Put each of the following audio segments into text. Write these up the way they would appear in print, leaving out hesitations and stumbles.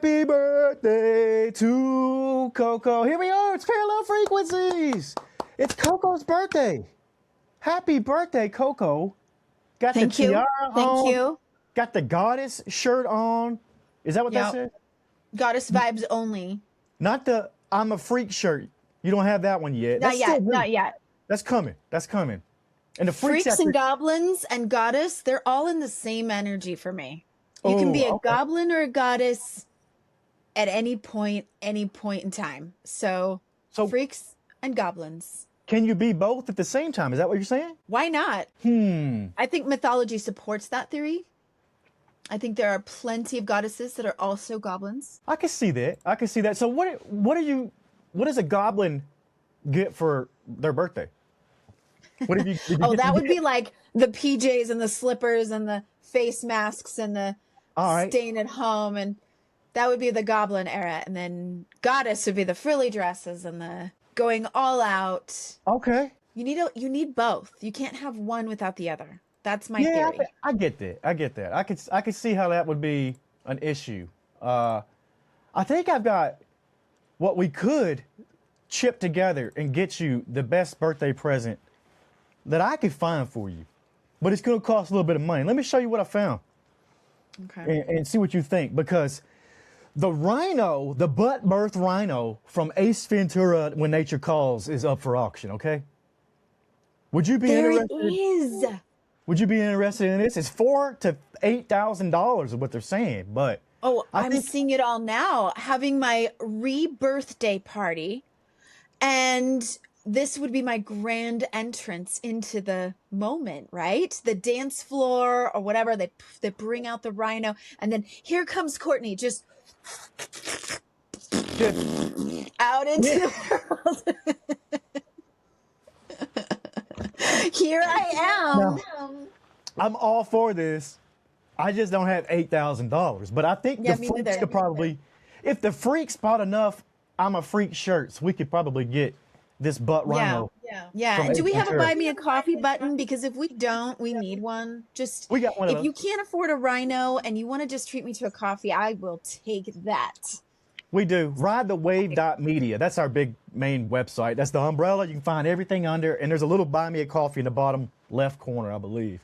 Happy birthday to Coco. Here we are. It's Parallel Frequencies. It's Coco's birthday. Happy birthday, Coco. Got Thank the you. tiara Thank on. you. Got the goddess shirt on. Is that what that Yep. said? Goddess vibes only. Not the I'm a freak shirt. You don't have that one yet. Not That's yet. still new. Not yet. That's coming. That's coming. And the Freaks and goblins and goddess, they're all in the same energy for me. You can be a goblin or a goddess at any point in time. So freaks and goblins. Can you be both at the same time? Is that what you're saying? Why not? I think mythology supports that theory. I think there are plenty of goddesses that are also goblins. I can see that. I can see that. So what does a goblin get for their birthday? What did you that would be like the PJs and the slippers and the face masks and the staying at home, and that would be the goblin era. And then goddess would be the frilly dresses and the going all out. Okay. You need both. You can't have one without the other. That's my theory. I get that. I could see how that would be an issue. I think I've got what we could chip together and get you the best birthday present that I could find for you. But it's going to cost a little bit of money. Let me show you what I found. Okay. And see what you think, because the rhino, the butt birth rhino from Ace Ventura When Nature Calls is up for auction, okay? Would you be interested? There it is. Would you be interested in this? It's $4,000 to $8,000 is what they're saying, but I'm seeing it all now. Having my rebirthday party, and this would be my grand entrance into the moment, right? The dance floor or whatever. They bring out the rhino, and then here comes Courtney, just out into the world. Here I am. No, I'm all for this. I just don't have $8,000, but I think the freaks could probably, if the freaks bought enough I'm a freak shirts, we could probably get this butt rhino. Yeah. And do we have a buy me a coffee button? Because if we don't, we need one. We got one of those. If you can't afford a rhino and you want to just treat me to a coffee, I will take that. We do. Ridethewave.media. That's our big main website. That's the umbrella. You can find everything under, and there's a little buy me a coffee in the bottom left corner, I believe.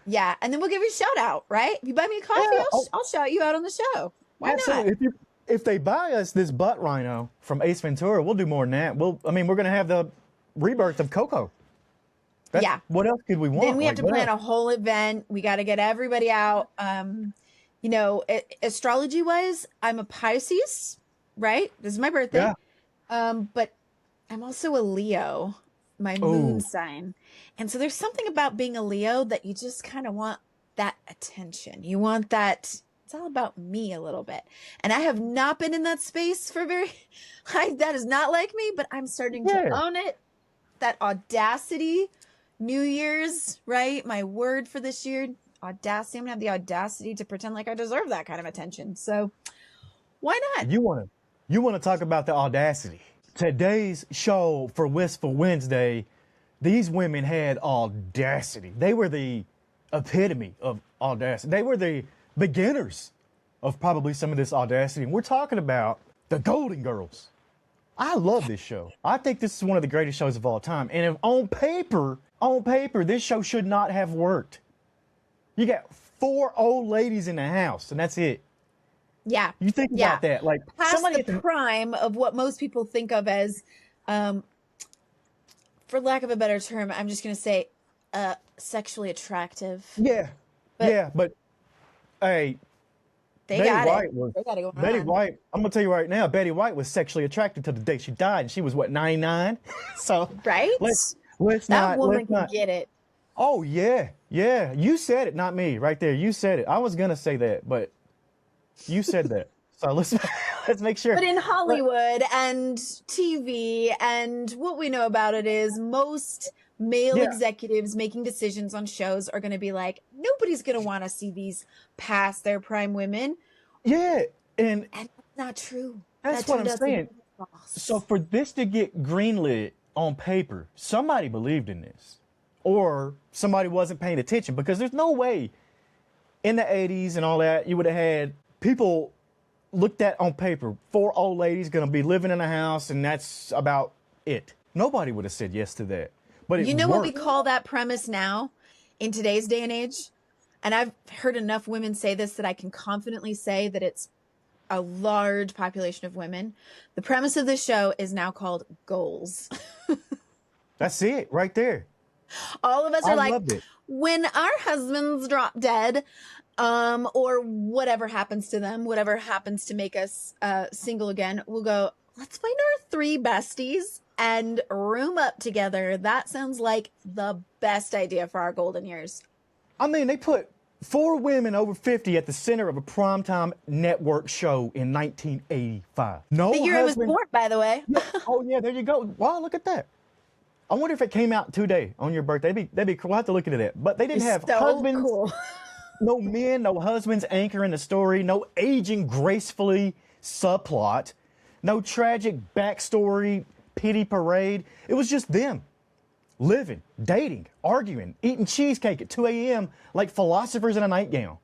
Yeah, and then we'll give you a shout out, right? If you buy me a coffee, I'll shout you out on the show. Why not? If they buy us this butt rhino from Ace Ventura, we'll do more than that. We're going to have the rebirth of Coco. What else could we want? Then we have to plan a whole event. We got to get everybody out. Astrology wise, I'm a Pisces, right? This is my birthday. Yeah. But I'm also a Leo, my moon sign. And so there's something about being a Leo that you just kind of want that attention. You want that. It's all about me a little bit. And I have not been in that space for that is not like me, but I'm starting to own it. That audacity, New Year's, right? My word for this year, audacity. I'm going to have the audacity to pretend like I deserve that kind of attention. So why not? You want to talk about the audacity. Today's show for Wistful Wednesday, these women had audacity. They were the epitome of audacity. They were the beginners of probably some of this audacity. And we're talking about the Golden Girls. I love this show. I think this is one of the greatest shows of all time. And if on paper, this show should not have worked. You got 4 old ladies in the house, and that's it. Yeah. You think about that. Like past the prime of what most people think of as, for lack of a better term, I'm just going to say sexually attractive. Yeah. But hey, Betty White, I'm going to tell you right now, Betty White was sexually attracted to the day she died, and she was, 99? So, right? Let's that woman can get it. Oh, yeah. You said it, not me, right there. You said it. I was going to say that, but you said that. So let's make sure. But in Hollywood and TV and what we know about it is most male executives making decisions on shows are going to be like, nobody's going to want to see these past their prime women. Yeah. And that's not true. That's what I'm saying. So for this to get greenlit on paper, somebody believed in this or somebody wasn't paying attention, because there's no way in the 80s and all that, you would have had people looked at on paper. 4 old ladies going to be living in a house, and that's about it. Nobody would have said yes to that. But You it know what we worked. call that premise now in today's day and age? And I've heard enough women say this that I can confidently say that it's a large population of women. The premise of the show is now called goals. That's it right there. All of us I are like, loved it. when our husbands drop dead, or whatever happens to them, whatever happens to make us single again, we'll go, let's find our 3 besties and room up together. That sounds like the best idea for our golden years. I mean, they put 4 women over 50 at the center of a primetime network show in 1985. No The year I was husband. born, by the way. Oh yeah, there you go. Wow, look at that. I wonder if it came out today on your birthday. That'd be cool. We'll have to look into that. But they didn't have So husbands, cool. no men, no husbands anchoring the story, no aging gracefully subplot, no tragic backstory, pity parade. It was just them living, dating, arguing, eating cheesecake at 2 a.m. like philosophers in a nightgown.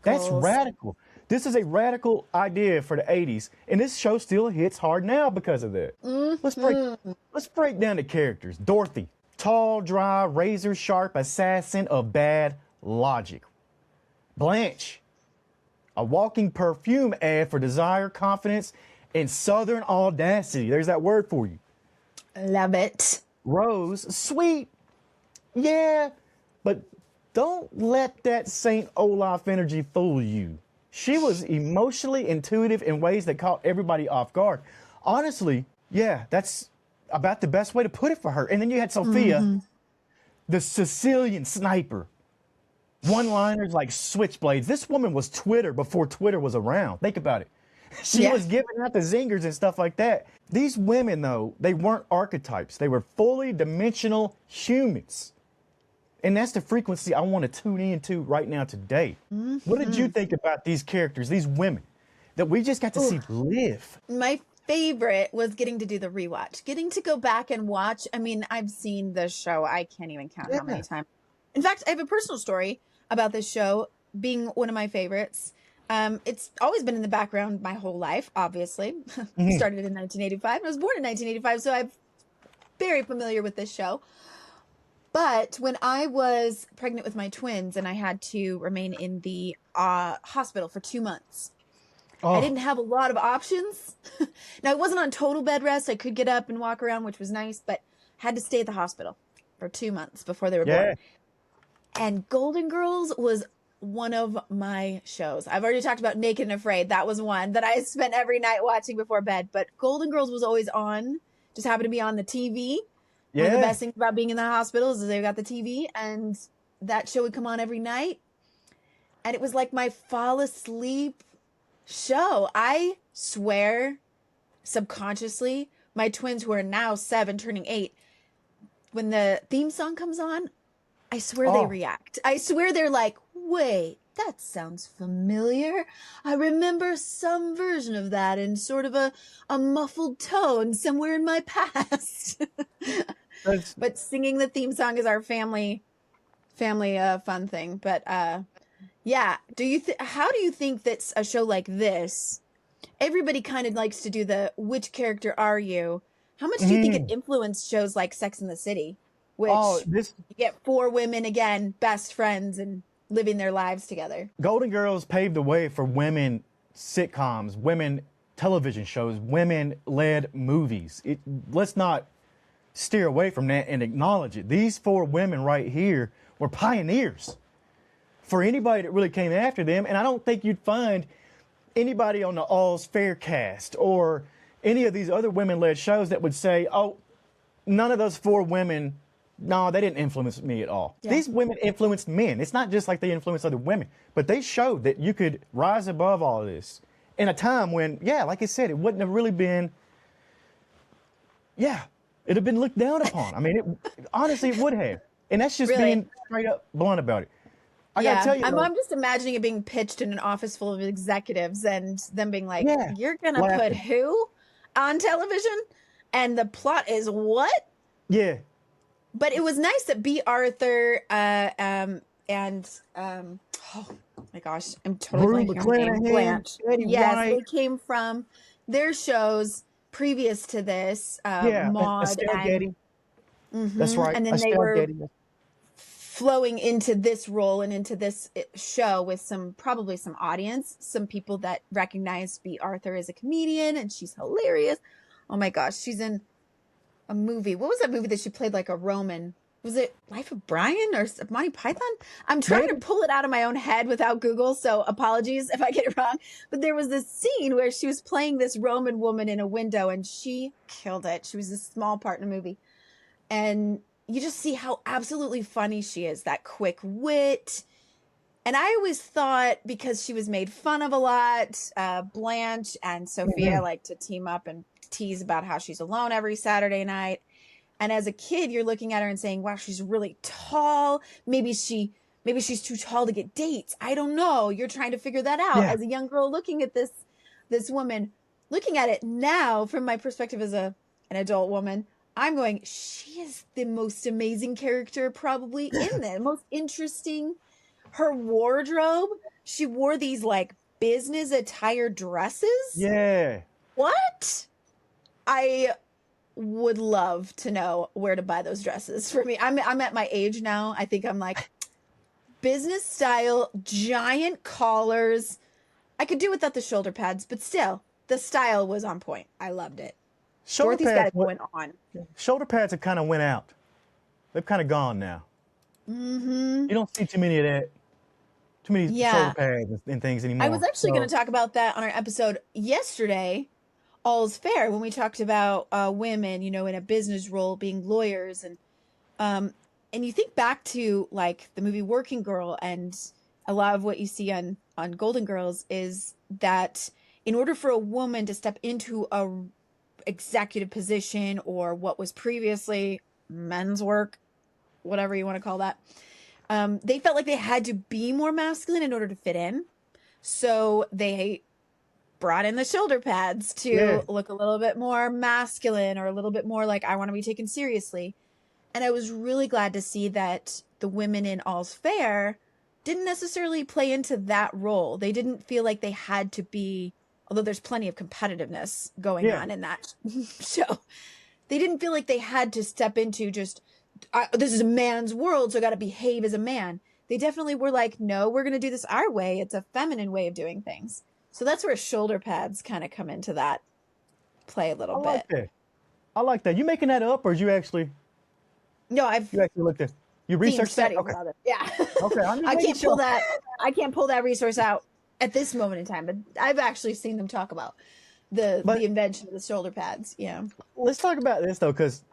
That's Goals. radical. This is a radical idea for the 80s, and this show still hits hard now because of that. Let's break down the characters. Dorothy, tall, dry, razor-sharp assassin of bad logic. Blanche, a walking perfume ad for desire, confidence, and southern audacity. There's that word for you. Love it. Rose, sweet, yeah, but don't let that St. Olaf energy fool you. She was emotionally intuitive in ways that caught everybody off guard. Honestly, yeah, that's about the best way to put it for her. And then you had Sophia, the Sicilian sniper. One-liners like switchblades. This woman was Twitter before Twitter was around. Think about it. She was giving out the zingers and stuff like that. These women, though, they weren't archetypes. They were fully dimensional humans. And that's the frequency I want to tune into right now today. What did you think about these characters, these women that we just got to see live? My favorite was getting to do the rewatch, getting to go back and watch. I mean, I've seen this show. I can't even count how many times. In fact, I have a personal story about this show being one of my favorites. It's always been in the background my whole life, obviously. Started in 1985. I was born in 1985, so I'm very familiar with this show. But when I was pregnant with my twins and I had to remain in the hospital for 2 months, I didn't have a lot of options. Now, it wasn't on total bed rest. I could get up and walk around, which was nice, but had to stay at the hospital for 2 months before they were born. And Golden Girls was one of my shows. I've already talked about Naked and Afraid. That was one that I spent every night watching before bed. But Golden Girls was always on. Just happened to be on the TV. One of the best things about being in the hospital is they got the TV, and that show would come on every night. And it was like my fall asleep show. I swear, subconsciously, my twins, who are now 7, turning 8, when the theme song comes on, I swear they react. I swear they're like, wait, that sounds familiar. I remember some version of that in sort of a muffled tone somewhere in my past. But singing the theme song is our family fun thing. But yeah, how do you think that a show like this, everybody kind of likes to do the which character are you? How much do you think it influenced shows like Sex and the City, which you get 4 women again, best friends, and living their lives together? Golden Girls paved the way for women sitcoms, women television shows, women-led movies. Let's not steer away from that and acknowledge it. These 4 women right here were pioneers for anybody that really came after them, and I don't think you'd find anybody on the All's Fair cast or any of these other women-led shows that would say, oh, none of those 4 women, no, they didn't influence me at all. Yeah. These women influenced men. It's not just like they influenced other women, but they showed that you could rise above all of this in a time when, like I said, it wouldn't have really been, it'd have been looked down upon. I mean, honestly, it would have. And that's just being straight up blunt about it. I gotta tell you, I'm just imagining it being pitched in an office full of executives and them being like, you're going to put who on television? And the plot is what? Yeah. But it was nice that B. Arthur and my gosh, I'm totally Rue blanking on her name. McClanahan, Blanche. Betty Yes, White. they came from their shows previous to this, Yeah, Maud Estelle and Getty. That's right. and then they Estelle were Getty. flowing into this role and into this show with probably some audience, some people that recognize B. Arthur as a comedian, and she's hilarious. Oh my gosh, she's in a movie. What was that movie that she played like a Roman? Was it Life of Brian or Monty Python? I'm trying to pull it out of my own head without Google, so apologies if I get it wrong. But there was this scene where she was playing this Roman woman in a window, and she killed it. She was a small part in the movie. And you just see how absolutely funny she is, that quick wit. And I always thought, because she was made fun of a lot, Blanche and Sophia like to team up and tease about how she's alone every Saturday night. And as a kid, you're looking at her and saying, wow, she's really tall. Maybe she's too tall to get dates. I don't know. You're trying to figure that out. Yeah. As a young girl looking at this woman, looking at it now from my perspective as an adult woman, I'm going, she is the most amazing character probably in there. Most interesting. Her wardrobe, she wore these like business attire dresses. Yeah. What? I would love to know where to buy those dresses for me. I'm at my age now. I think I'm like business style, giant collars. I could do without the shoulder pads, but still, the style was on point. I loved it. Dorothy's got it going on. Shoulder pads have kind of went out. They've kind of gone now. You don't see too many of that. Too many shoulder pads and things anymore. I was actually going to talk about that on our episode yesterday, All's Fair, when we talked about women, in a business role, being lawyers, and you think back to like the movie Working Girl, and a lot of what you see on Golden Girls is that in order for a woman to step into a executive position or what was previously men's work, whatever you want to call that, they felt like they had to be more masculine in order to fit in. So they brought in the shoulder pads to look a little bit more masculine, or a little bit more like, I want to be taken seriously. And I was really glad to see that the women in All's Fair didn't necessarily play into that role. They didn't feel like they had to be, although there's plenty of competitiveness going on in that show. They didn't feel like they had to step into just, this is a man's world, so I got to behave as a man. They definitely were like, no, we're going to do this our way. It's a feminine way of doing things. So that's where shoulder pads kind of come into that play a little bit. I like that. You making that up, or you actually? No, you actually looked at. You researched that? Okay. Yeah. Okay. I can't pull that. I can't pull that resource out at this moment in time, but I've actually seen them talk about the invention of the shoulder pads. Yeah. Let's talk about this though, because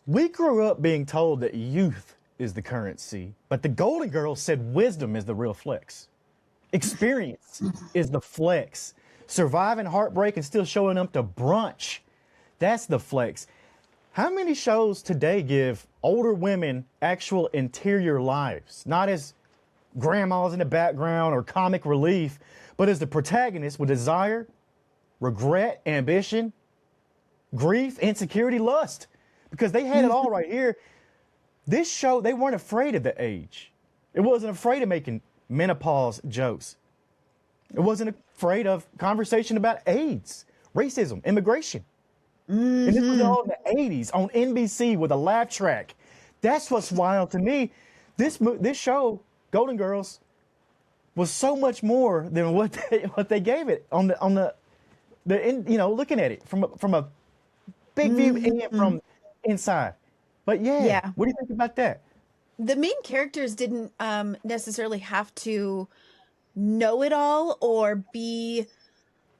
we grew up being told that youth is the currency, but the Golden Girls said wisdom is the real flex. Experience is the flex. Surviving heartbreak and still showing up to brunch, that's the flex. How many shows today give older women actual interior lives, not as grandmas in the background or comic relief, but as the protagonist with desire, regret, ambition, grief, insecurity, lust? Because they had it all right here. This show, they weren't afraid of the age. It wasn't afraid of making menopause jokes. It wasn't afraid of conversation about AIDS, racism, immigration. And this was all in the 80s on NBC with a laugh track. That's what's wild to me. This show, Golden Girls, was so much more than what they gave it on the looking at it from a big view and from inside. But what do you think about that? The main characters didn't necessarily have to know it all or be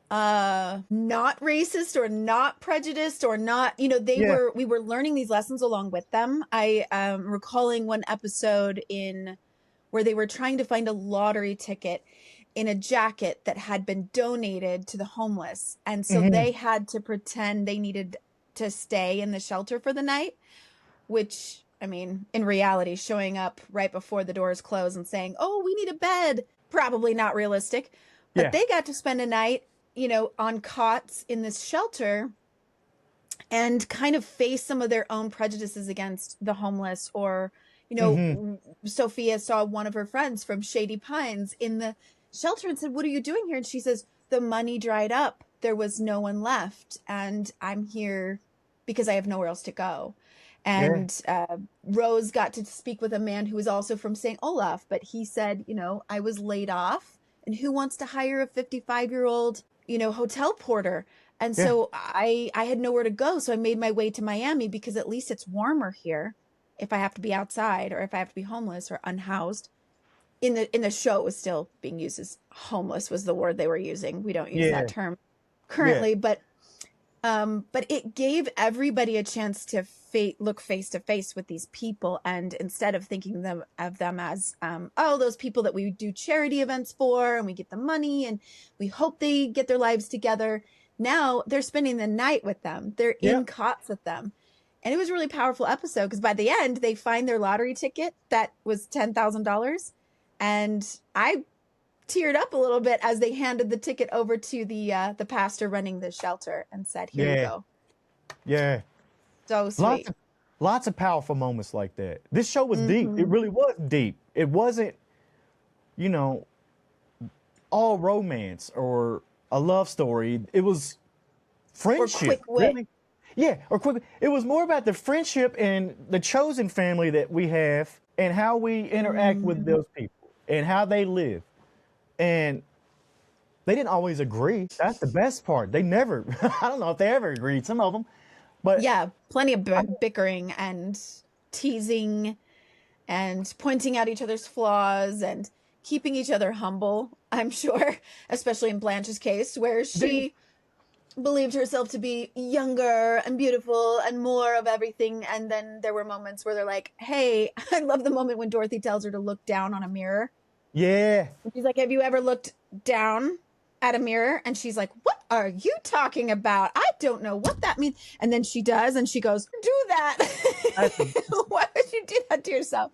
not racist or not prejudiced or not, we were learning these lessons along with them. I am recalling one episode where they were trying to find a lottery ticket in a jacket that had been donated to the homeless. And so they had to pretend they needed to stay in the shelter for the night, which, I mean, in reality, showing up right before the doors close and saying, oh, we need a bed, probably not realistic. But they got to spend a night, on cots in this shelter and kind of face some of their own prejudices against the homeless, or, You know, Sophia saw one of her friends from Shady Pines in the shelter and said, "What are you doing here?" And she says, "The money dried up. There was no one left. And I'm here because I have nowhere else to go." Yeah. And Rose got to speak with a man who was also from St. Olaf, but he said, you know, "I was laid off, and who wants to hire a 55-year-old, you know, hotel porter?" And Yeah. so I had nowhere to go, so I made my way to Miami because at least it's warmer here if I have to be outside or if I have to be homeless or unhoused. In the show, it was still being used as homeless was the word they were using. We don't use Yeah. that term Yeah. currently, but it gave everybody a chance to look face to face with these people, and instead of thinking of them as oh, those people that we do charity events for and we get the money and we hope they get their lives together, now they're spending the night with them. They're Yeah. in cots with them. And it was a really powerful episode because by the end they find their lottery ticket that was $10,000, and I teared up a little bit as they handed the ticket over to the pastor running the shelter and said, "Here you Yeah. go." Yeah. So sweet. Lots of powerful moments like that. This show was deep. It Mm-hmm. really was deep. It wasn't, you know, all romance or a love story. It was Or friendship. quick wit. Really. Yeah, or quick. It was more about the friendship and the chosen family that we have and how we interact with those people and how they live. And they didn't always agree. That's the best part. They never, I don't know if they ever agreed, some of them, but Yeah, plenty of bickering and teasing and pointing out each other's flaws and keeping each other humble, I'm sure, especially in Blanche's case, where she believed herself to be younger and beautiful and more of everything. And then there were moments where they're like, "Hey," I love the moment when Dorothy tells her to look down on a mirror. yeah, And she's like, "Have you ever looked down at a mirror?" And she's like, "What are you talking about? I don't know what that means." And then she does, and she goes, "Do that." Why would you do that to yourself?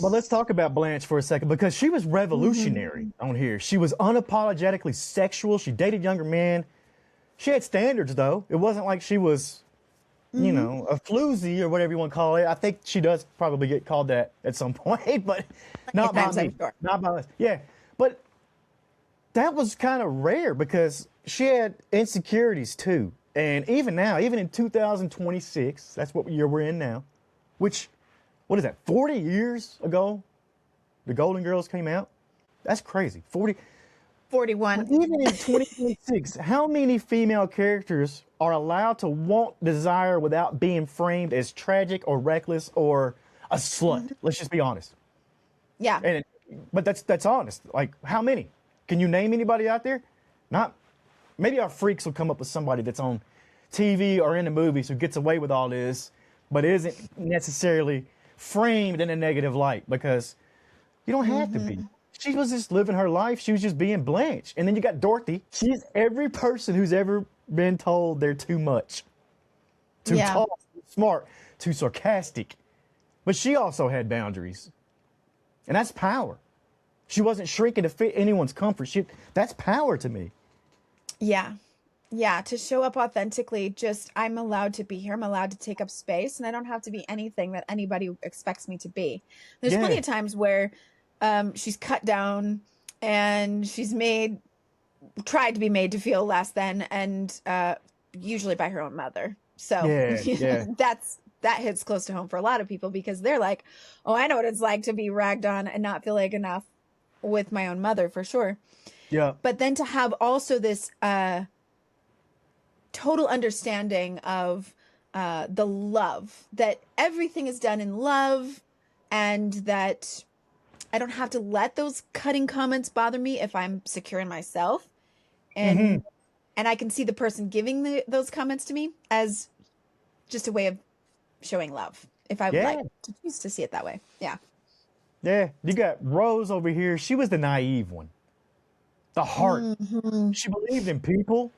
but let's talk about Blanche for a second because she was revolutionary on here. She was unapologetically sexual. She dated younger men. She had standards, though. It wasn't like she was, you know, a floozy or whatever you want to call it. I think she does probably get called that at some point, but not by Times, me. I'm sure. Not by us. Yeah, but that was kind of rare because she had insecurities too. And even now, even in 2026, that's what year we're in now, which, what is that, 40 years ago, the Golden Girls came out? That's crazy. 41. Even in 2026, how many female characters are allowed to want desire without being framed as tragic or reckless or a slut? Let's just be honest. Yeah. But that's honest. Like, how many? Can you name anybody out there? Not. Maybe our freaks will come up with somebody that's on TV or in the movies who gets away with all this, but isn't necessarily framed in a negative light because you don't have to be. She was just living her life. She was just being Blanche. And then you got Dorothy. She's every person who's ever been told they're too much, too Yeah. tall, too smart, too sarcastic. But she also had boundaries. And that's power. She wasn't shrinking to fit anyone's comfort. That's power to me. Yeah. Yeah. To show up authentically, just I'm allowed to be here. I'm allowed to take up space, and I don't have to be anything that anybody expects me to be. There's plenty Yeah. of times where she's cut down and she's tried to be made to feel less than, and usually by her own mother. So Yeah. Yeah. that hits close to home for a lot of people because they're like, "Oh, I know what it's like to be ragged on and not feel like enough," with my own mother for sure. Yeah. But then to have also this total understanding of the love, that everything is done in love, and that I don't have to let those cutting comments bother me if I'm secure in myself. And I can see the person giving those comments to me as just a way of showing love, if I would Yeah. like to choose to see it that way. Yeah. Yeah. You got Rose over here. She was the naive one. The heart. She believed in people.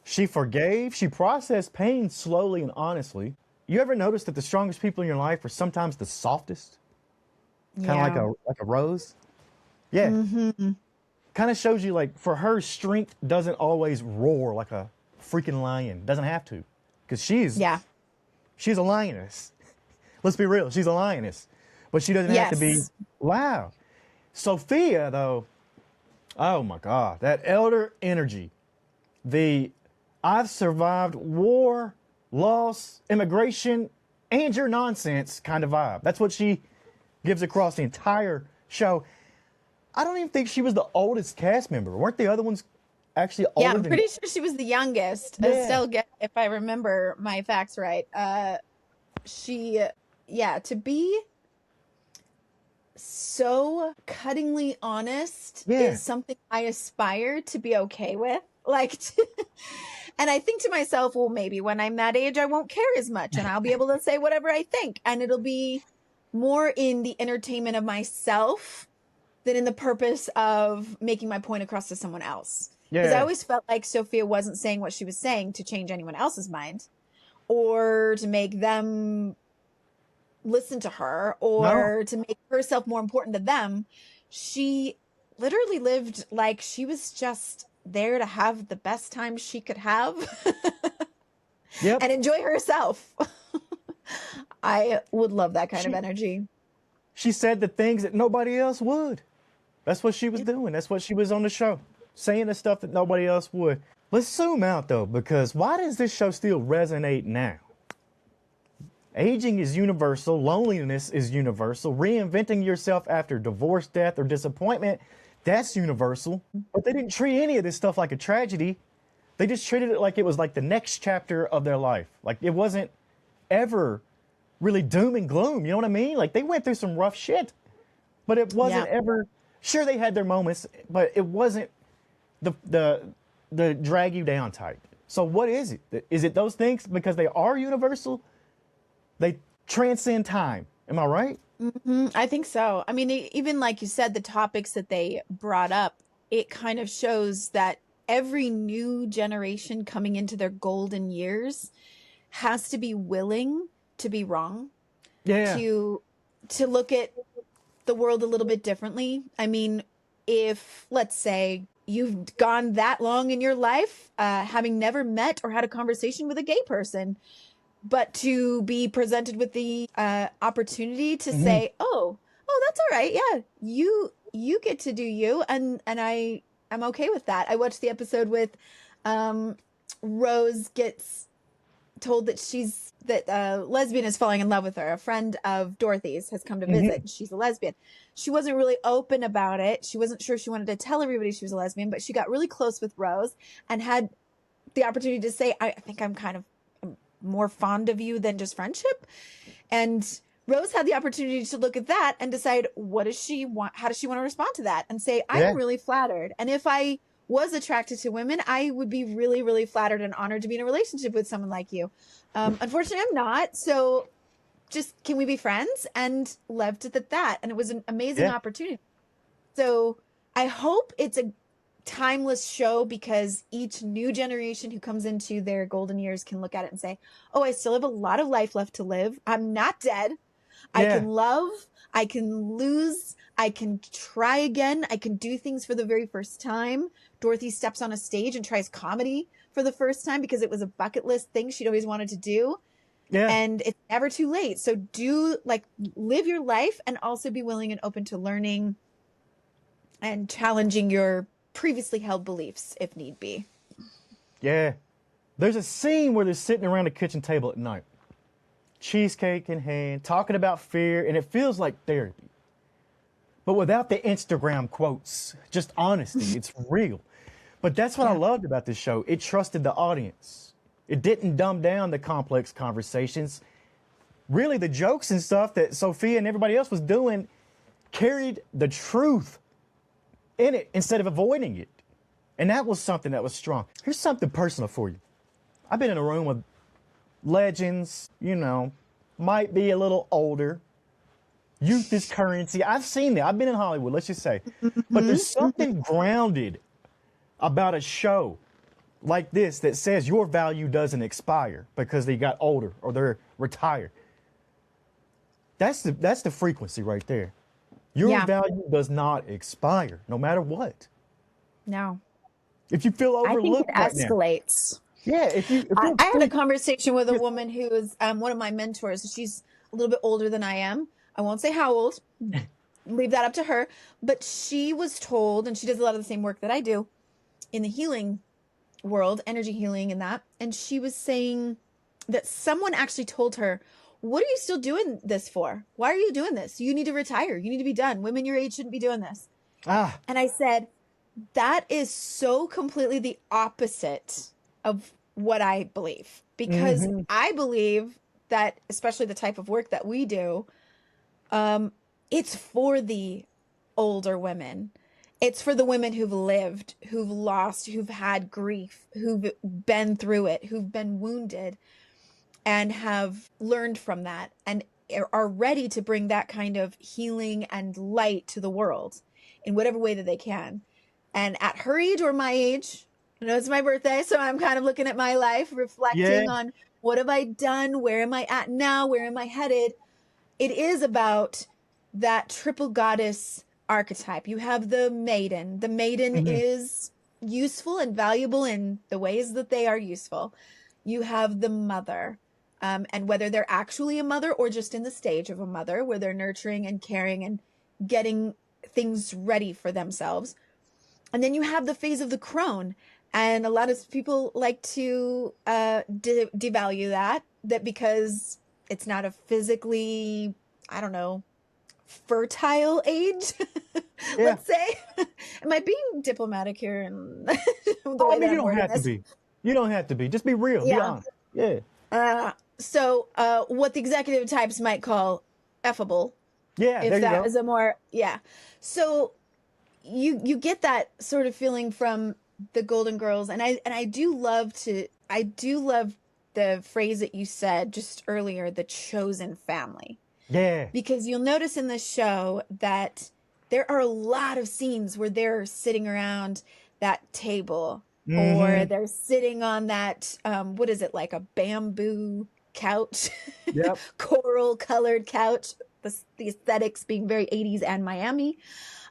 She forgave. She processed pain slowly and honestly. You ever notice that the strongest people in your life are sometimes the softest? Kind of like a rose? Yeah. Kind of shows you, like, for her, strength doesn't always roar like a freaking lion. Doesn't have to. Because she's a lioness. Let's be real. She's a lioness. but she doesn't have to be Yes. loud. Sophia, though, oh my God, that elder energy, the I've survived war, loss, immigration, and your nonsense kind of vibe. That's what she gives across the entire show. I don't even think she was the oldest cast member. Weren't the other ones actually Yeah, older I'm than? pretty sure she was the youngest. Yeah. Still get if I remember my facts right. She, yeah, to be so cuttingly honest Yeah. is something I aspire to be okay with. Like, and I think to myself, well, maybe when I'm that age, I won't care as much and I'll be able to say whatever I think. And it'll be more in the entertainment of myself than in the purpose of making my point across to someone else. Because I Yeah. always felt like Sophia wasn't saying what she was saying to change anyone else's mind or to make them listen to her No. or to make herself more important to them. She literally lived like she was just there to have the best time she could have Yep. and enjoy herself. I would love that kind of She energy. she said the things that nobody else would. That's what she was doing. That's what she was on the show, saying the stuff that nobody else would. Let's zoom out though, because why does this show still resonate now? Aging is universal. Loneliness is universal. Reinventing yourself after divorce, death, or disappointment, that's universal. But they didn't treat any of this stuff like a tragedy. They just treated it like it was like the next chapter of their life. Like it wasn't ever really doom and gloom. You know what I mean? Like they went through some rough shit, but it wasn't Yeah. ever. Sure, they had their moments, but it wasn't the drag you down type. So what is it? Is it those things because they are universal? They transcend time. Am I right? I think so. I mean, even like you said, the topics that they brought up, it kind of shows that every new generation coming into their golden years has to be willing to be wrong, Yeah. to look at the world a little bit differently. I mean, if let's say you've gone that long in your life, having never met or had a conversation with a gay person, but to be presented with the opportunity to Hmm. say, oh, that's all right. Yeah, you get to do you, and I'm okay with that. I watched the episode with Rose gets told that lesbian is falling in love with her. A friend of Dorothy's has come to visit, Hmm. and she's a lesbian. She wasn't really open about it. She wasn't sure she wanted to tell everybody she was a lesbian, but she got really close with Rose and had the opportunity to say, I think I'm kind of more fond of you than just friendship. And Rose had the opportunity to look at that and decide, what does she want? How does she want to respond to that? And say, Yeah. I'm really flattered. And if I was attracted to women, I would be really, really flattered and honored to be in a relationship with someone like you. Unfortunately, I'm not. So just, can we be friends? And left it at that. And it was an amazing Yeah. opportunity. So I hope it's a timeless show because each new generation who comes into their golden years can look at it and say, oh, I still have a lot of life left to live. I'm not dead. I Yeah. can love, I can lose, I can try again. I can do things for the very first time. Dorothy steps on a stage and tries comedy for the first time because it was a bucket list thing she'd always wanted to do. Yeah. And it's never too late. So live your life and also be willing and open to learning and challenging your previously held beliefs if need be. Yeah. There's a scene where they're sitting around the kitchen table at night, cheesecake in hand, talking about fear, and it feels like therapy. But without the Instagram quotes, just honesty. It's real. But that's what I Yeah. loved about this show. It trusted the audience. It didn't dumb down the complex conversations. Really, the jokes and stuff that Sophia and everybody else was doing carried the truth in it instead of avoiding it. And that was something that was strong. Here's something personal for you. I've been in a room with legends, might be a little older. Youth is currency. I've seen that. I've been in Hollywood, let's just say. But there's something grounded about a show like this that says your value doesn't expire because they got older or they're retired. That's the frequency right there. Your Yeah. value does not expire, no matter what. No. If you feel I think it overlooked right now, escalates. yeah. If you I had a conversation with a woman who is one of my mentors. She's a little bit older than I am. I won't say how old, leave that up to her, but she was told, and she does a lot of the same work that I do in the healing world, energy healing and that. And she was saying that someone actually told her, what are you still doing this for? Why are you doing this? You need to retire. You need to be done. Women your age shouldn't be doing this. And I said, that is so completely the opposite of what I believe, because I believe that, especially the type of work that we do, it's for the older women. It's for the women who've lived, who've lost, who've had grief, who've been through it, who've been wounded, and have learned from that and are ready to bring that kind of healing and light to the world in whatever way that they can. And at her age or my age, I know it's my birthday, so I'm kind of looking at my life, reflecting on what have I done? Where am I at now? Where am I headed? It is about that triple goddess archetype. You have the maiden. The maiden is useful and valuable in the ways that they are useful. You have the mother. And whether they're actually a mother or just in the stage of a mother, where they're nurturing and caring and getting things ready for themselves. And then you have the phase of the crone. And a lot of people like to devalue that because it's not a physically, I don't know, fertile age, let's say. Am I being diplomatic here? And you don't have to be. You don't have to be. Just be real. Be honest. Yeah. So what the executive types might call effable. Yeah, if there that you go. is a more, So you get that sort of feeling from the Golden Girls, and I do love the phrase that you said just earlier, the chosen family. Yeah. Because you'll notice in the show that there are a lot of scenes where they're sitting around that table, or they're sitting on that, what is it, like a bamboo couch, coral colored couch, the aesthetics being very 80s and Miami.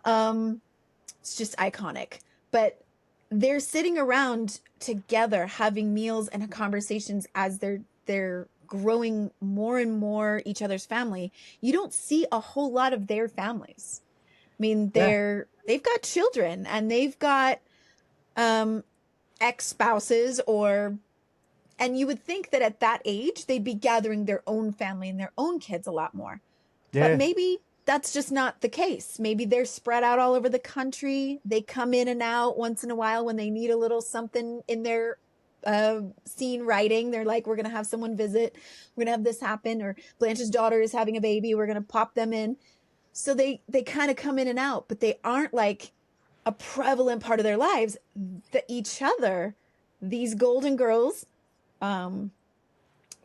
It's just iconic. But they're sitting around together having meals and conversations as they're growing more and more each other's family. You don't see a whole lot of their families. I mean, they've got children and they've got ex-spouses, and you would think that at that age they'd be gathering their own family and their own kids a lot more. But maybe that's just not the case. Maybe they're spread out all over the country. They come in and out once in a while when they need a little something in their scene writing. They're like, we're going to have someone visit. We're going to have this happen. Or Blanche's daughter is having a baby. We're going to pop them in. So they kind of come in and out, but they aren't like a prevalent part of their lives. Each other, these Golden Girls,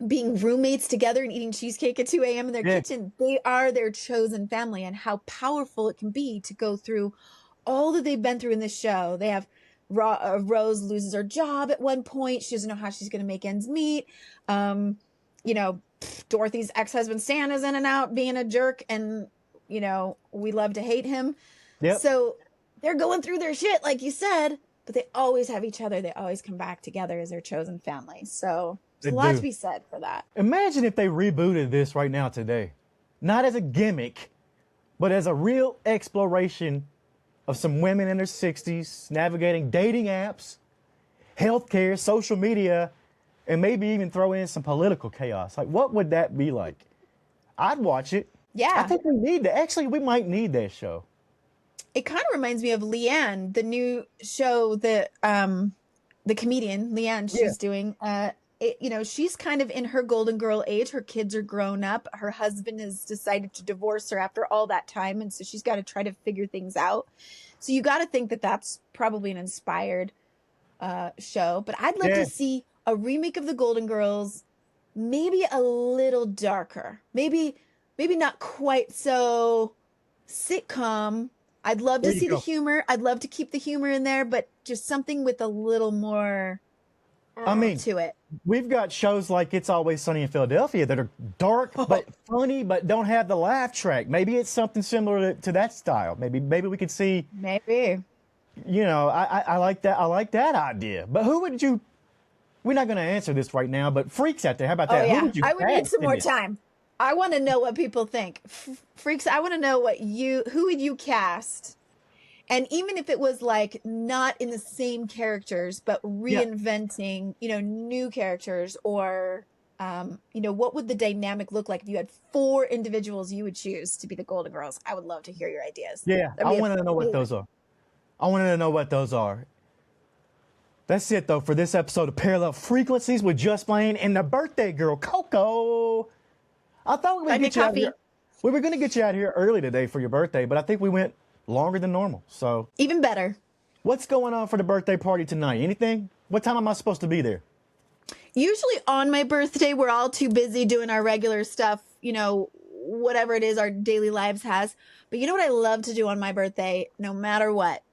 being roommates together and eating cheesecake at 2 a.m. in their kitchen, they are their chosen family. And how powerful it can be to go through all that they've been through in this show. They have Rose loses her job at one point. She doesn't know how she's going to make ends meet. Dorothy's ex-husband Stan is in and out being a jerk, and we love to hate him. So they're going through their shit, like you said, but they always have each other. They always come back together as their chosen family. So there's a lot to be said for that. Imagine if they rebooted this right now today, not as a gimmick, but as a real exploration of some women in their 60s navigating dating apps, healthcare, social media, and maybe even throw in some political chaos. Like, what would that be like? I'd watch it. Yeah. I think we need that. Actually, we might need that show. It kind of reminds me of Leanne, the new show that the comedian Leanne she's doing. She's kind of in her Golden Girl age. Her kids are grown up. Her husband has decided to divorce her after all that time, and so she's got to try to figure things out. So you got to think that that's probably an inspired show. But I'd love to see a remake of the Golden Girls, maybe a little darker, maybe not quite so sitcom. I'd love to see the humor. I'd love to keep the humor in there, but just something with a little more to it. We've got shows like It's Always Sunny in Philadelphia that are dark but funny, but don't have the laugh track. Maybe it's something similar to that style. Maybe we could see. Maybe. I like that. I like that idea. But who would you? We're not going to answer this right now. But freaks out there, how about that? Yeah. Who would you I would need some more this? time. I want to know what people think. Freaks, I want to know who would you cast? And even if it was like not in the same characters, but reinventing, new characters, or, what would the dynamic look like if you had 4 individuals you would choose to be the Golden Girls? I would love to hear your ideas. Yeah, I wanted to know what those are. I wanted to know what those are. That's it, though, for this episode of Parallel Frequencies with Just Blane and the birthday girl, Coco. I thought we were going to get you out here early today for your birthday, but I think we went longer than normal. So even better. What's going on for the birthday party tonight? Anything? What time am I supposed to be there? Usually on my birthday, we're all too busy doing our regular stuff, whatever it is our daily lives has. But you know what I love to do on my birthday, no matter what?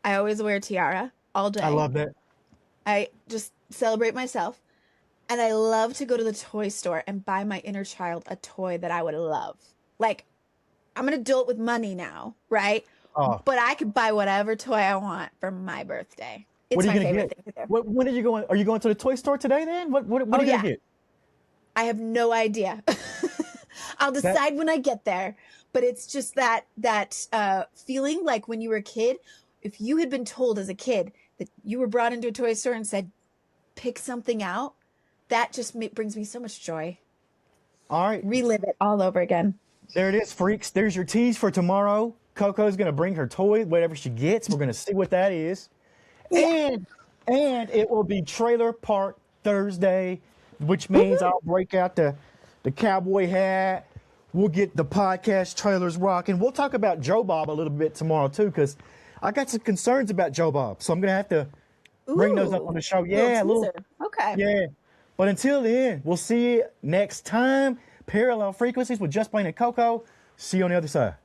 I always wear a tiara all day. I love that. I just celebrate myself. And I love to go to the toy store and buy my inner child a toy that I would love. Like, I'm an adult with money now, right? Oh. But I could buy whatever toy I want for my birthday. It's my favorite thing to do. When are you going? Are you going to the toy store today then? What are you going to get? I have no idea. I'll decide when I get there. But it's just that feeling like when you were a kid, if you had been told as a kid that you were brought into a toy store and said, pick something out, that just brings me so much joy. All right. Relive it all over again. There it is, freaks. There's your tease for tomorrow. Coco's going to bring her toy, whatever she gets. We're going to see what that is. Yeah. And it will be Trailer Park Thursday, which means I'll break out the cowboy hat. We'll get the podcast trailers rocking. We'll talk about Joe Bob a little bit tomorrow, too, because I got some concerns about Joe Bob. So I'm going to have to bring those up on the show. Yeah, okay. Yeah. But until then, we'll see you next time. Parallel Frequencies with Just Blane and Coco. See you on the other side.